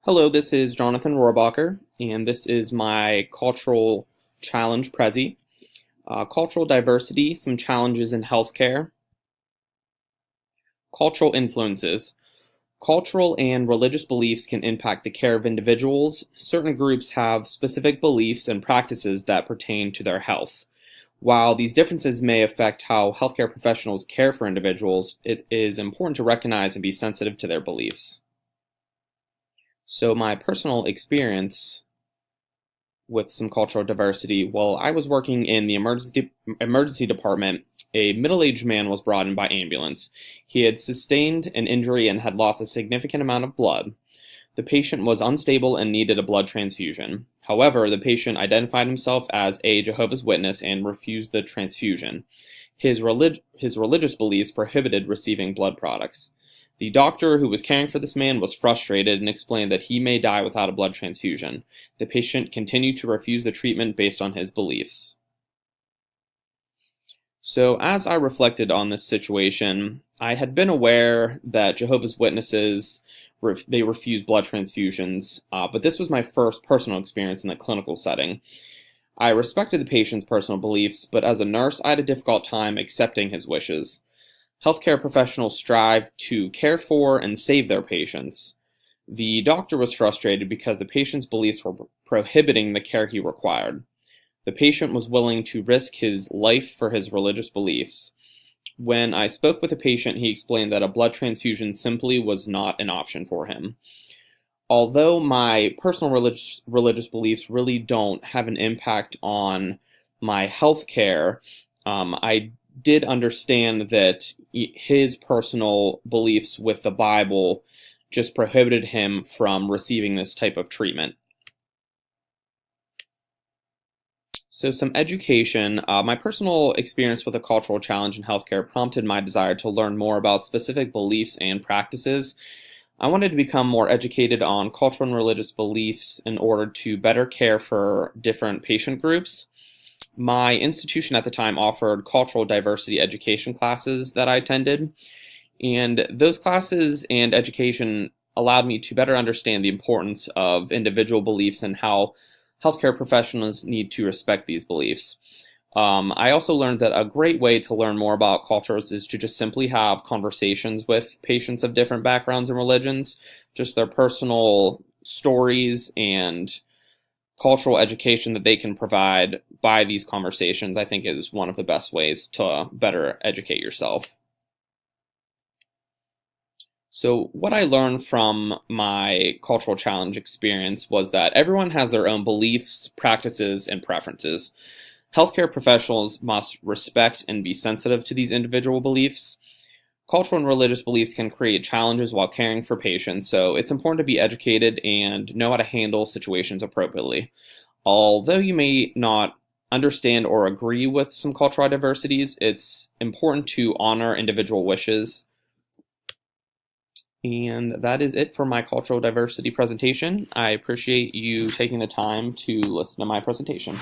Hello, this is Jonathan Rohrbacher, and this is my cultural challenge, Prezi. Cultural diversity, some challenges in healthcare. Cultural influences. Cultural and religious beliefs can impact the care of individuals. Certain groups have specific beliefs and practices that pertain to their health. While these differences may affect how healthcare professionals care for individuals, it is important to recognize and be sensitive to their beliefs. So my personal experience with some cultural diversity, while I was working in the emergency department, a middle-aged man was brought in by ambulance. He had sustained an injury and had lost a significant amount of blood. The patient was unstable and needed a blood transfusion. However, the patient identified himself as a Jehovah's Witness and refused the transfusion. His religious beliefs prohibited receiving blood products. The doctor who was caring for this man was frustrated and explained that he may die without a blood transfusion. The patient continued to refuse the treatment based on his beliefs. So as I reflected on this situation, I had been aware that Jehovah's Witnesses they refuse blood transfusions, but this was my first personal experience in the clinical setting. I respected the patient's personal beliefs, but as a nurse, I had a difficult time accepting his wishes. Healthcare professionals strive to care for and save their patients. The doctor was frustrated because the patient's beliefs were prohibiting the care he required. The patient was willing to risk his life for his religious beliefs. When I spoke with the patient, he explained that a blood transfusion simply was not an option for him. Although my personal religious beliefs really don't have an impact on my health care, I did understand that his personal beliefs with the Bible just prohibited him from receiving this type of treatment. So some education. My personal experience with a cultural challenge in healthcare prompted my desire to learn more about specific beliefs and practices. I wanted to become more educated on cultural and religious beliefs in order to better care for different patient groups. My institution at the time offered cultural diversity education classes that I attended, and those classes and education allowed me to better understand the importance of individual beliefs and how healthcare professionals need to respect these beliefs. I also learned that a great way to learn more about cultures is to just simply have conversations with patients of different backgrounds and religions, just their personal stories and cultural education that they can provide by these conversations, I think is one of the best ways to better educate yourself. So what I learned from my cultural challenge experience was that everyone has their own beliefs, practices, and preferences. Healthcare professionals must respect and be sensitive to these individual beliefs. Cultural and religious beliefs can create challenges while caring for patients, so it's important to be educated and know how to handle situations appropriately. Although you may not understand or agree with some cultural diversities, it's important to honor individual wishes. And that is it for my cultural diversity presentation. I appreciate you taking the time to listen to my presentation.